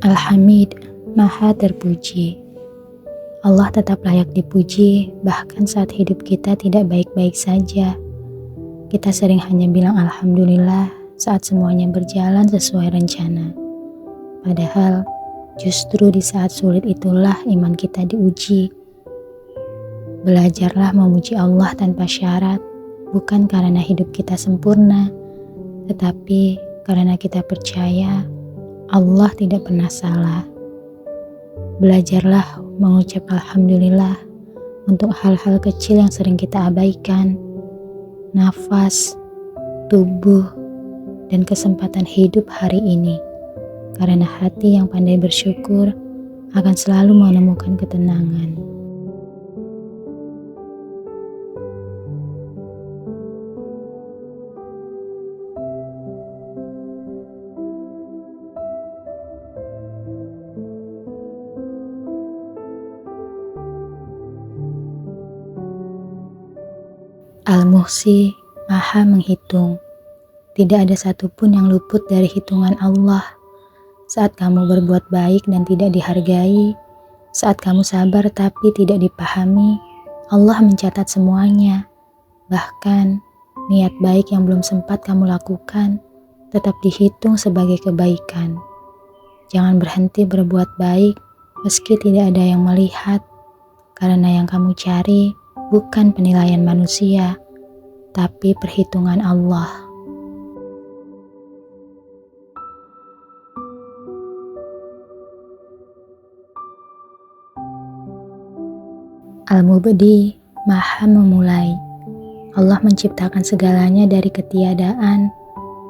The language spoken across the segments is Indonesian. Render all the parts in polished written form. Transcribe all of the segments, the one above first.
Al-Hamid, Maha Terpuji. Allah tetap layak dipuji, bahkan saat hidup kita tidak baik-baik saja. Kita sering hanya bilang Alhamdulillah saat semuanya berjalan sesuai rencana. Padahal, justru di saat sulit itulah iman kita diuji. Belajarlah memuji Allah tanpa syarat, bukan karena hidup kita sempurna, tetapi karena kita percaya Allah tidak pernah salah. Belajarlah mengucap Alhamdulillah untuk hal-hal kecil yang sering kita abaikan. Nafas, tubuh, dan kesempatan hidup hari ini. Karena hati yang pandai bersyukur akan selalu menemukan ketenangan. Al-Muhsi, Maha menghitung. Tidak ada satupun yang luput dari hitungan Allah. Saat kamu berbuat baik dan tidak dihargai, saat kamu sabar tapi tidak dipahami, Allah mencatat semuanya. Bahkan, niat baik yang belum sempat kamu lakukan, tetap dihitung sebagai kebaikan. Jangan berhenti berbuat baik, meski tidak ada yang melihat, karena yang kamu cari bukan penilaian manusia, tapi perhitungan Allah. Al-Mubdi, Maha memulai. Allah menciptakan segalanya dari ketiadaan.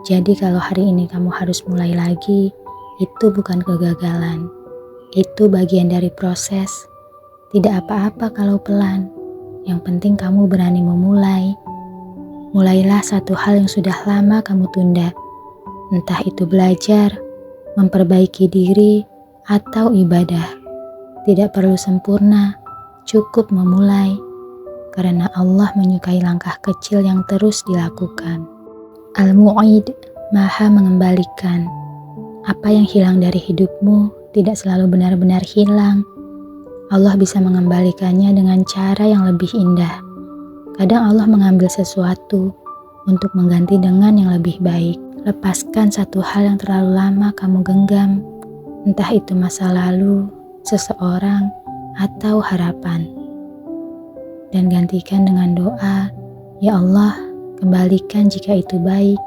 Jadi kalau hari ini kamu harus mulai lagi, itu bukan kegagalan. Itu bagian dari proses. Tidak apa-apa kalau pelan. Yang penting kamu berani memulai. Mulailah satu hal yang sudah lama kamu tunda. Entah itu belajar, memperbaiki diri, atau ibadah. Tidak perlu sempurna, cukup memulai. Karena Allah menyukai langkah kecil yang terus dilakukan. Al-Mu'id, Maha mengembalikan. Apa yang hilang dari hidupmu tidak selalu benar-benar hilang. Allah bisa mengembalikannya dengan cara yang lebih indah. Kadang Allah mengambil sesuatu untuk mengganti dengan yang lebih baik. Lepaskan satu hal yang terlalu lama kamu genggam, entah itu masa lalu, seseorang, atau harapan. Dan gantikan dengan doa, ya Allah, kembalikan jika itu baik,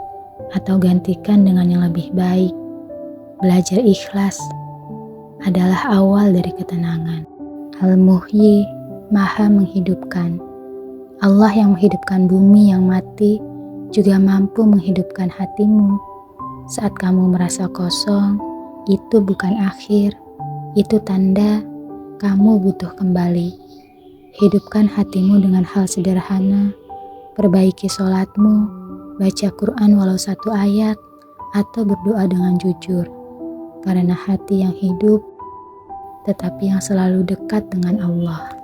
atau gantikan dengan yang lebih baik. Belajar ikhlas adalah awal dari ketenangan. Al-Muhyi, Maha menghidupkan. Allah yang menghidupkan bumi yang mati juga mampu menghidupkan hatimu. Saat kamu merasa kosong, itu bukan akhir, itu tanda kamu butuh kembali. Hidupkan hatimu dengan hal sederhana, perbaiki sholatmu, baca Quran walau satu ayat, atau berdoa dengan jujur. Karena hati yang hidup, tetapi yang selalu dekat dengan Allah.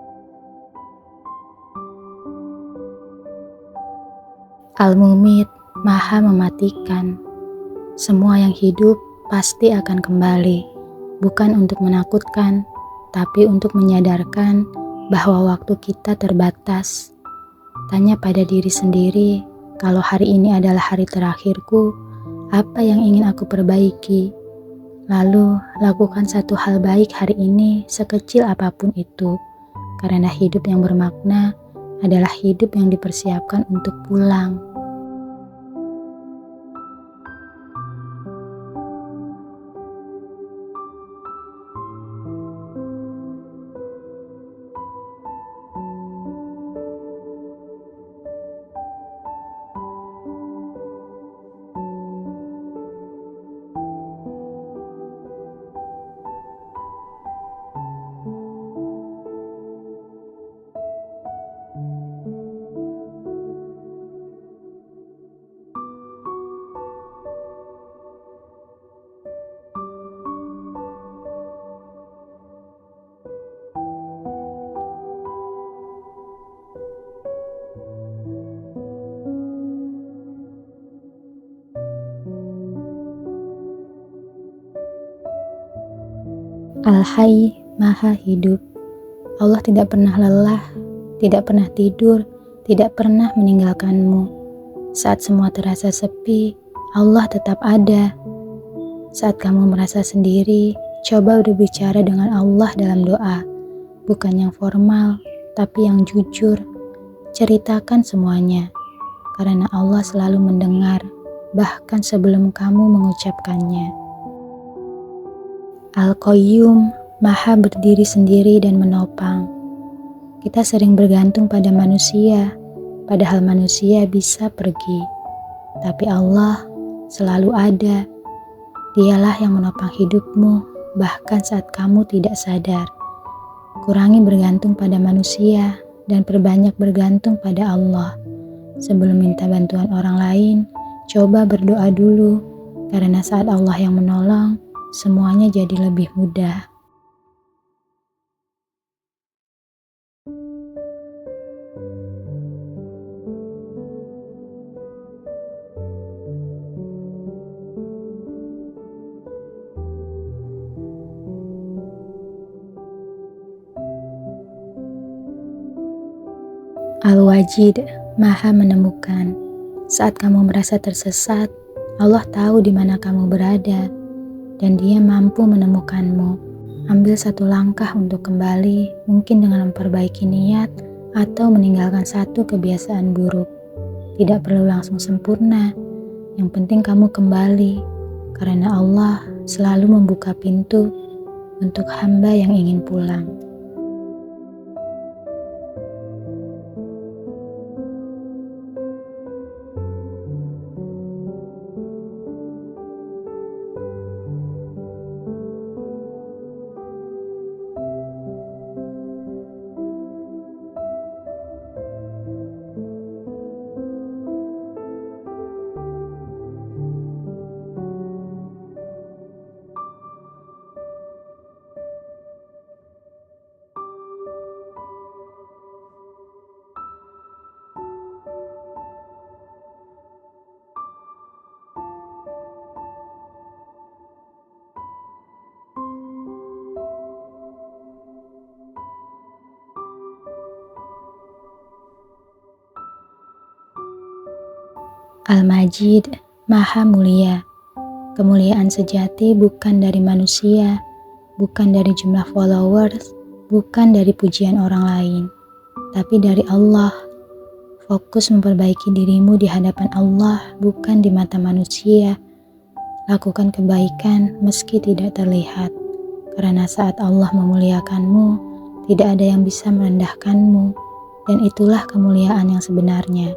Al-Mumit, Maha mematikan. Semua yang hidup pasti akan kembali, bukan untuk menakutkan, tapi untuk menyadarkan bahwa waktu kita terbatas. Tanya pada diri sendiri, kalau hari ini adalah hari terakhirku, apa yang ingin aku perbaiki? Lalu, lakukan satu hal baik hari ini sekecil apapun itu, karena hidup yang bermakna adalah hidup yang dipersiapkan untuk pulang. Al-Hayy, Maha Hidup. Allah tidak pernah lelah, tidak pernah tidur, tidak pernah meninggalkanmu. Saat semua terasa sepi, Allah tetap ada. Saat kamu merasa sendiri, coba berbicara dengan Allah dalam doa. Bukan yang formal, tapi yang jujur. Ceritakan semuanya, karena Allah selalu mendengar, bahkan sebelum kamu mengucapkannya. Al-Qayyum, Maha berdiri sendiri dan menopang. Kita sering bergantung pada manusia, padahal manusia bisa pergi. Tapi Allah selalu ada. Dialah yang menopang hidupmu, bahkan saat kamu tidak sadar. Kurangi bergantung pada manusia dan perbanyak bergantung pada Allah. Sebelum minta bantuan orang lain, coba berdoa dulu, karena saat Allah yang menolong, semuanya jadi lebih mudah. Al-Wajid, Maha menemukan. Saat kamu merasa tersesat, Allah tahu di mana kamu berada, dan Dia mampu menemukanmu. Ambil satu langkah untuk kembali, mungkin dengan memperbaiki niat atau meninggalkan satu kebiasaan buruk. Tidak perlu langsung sempurna, yang penting kamu kembali, karena Allah selalu membuka pintu untuk hamba yang ingin pulang. Al-Majid, Maha Mulia. Kemuliaan sejati bukan dari manusia, bukan dari jumlah followers, bukan dari pujian orang lain, tapi dari Allah. Fokus memperbaiki dirimu di hadapan Allah, bukan di mata manusia. Lakukan kebaikan meski tidak terlihat, karena saat Allah memuliakanmu, tidak ada yang bisa merendahkanmu, dan itulah kemuliaan yang sebenarnya.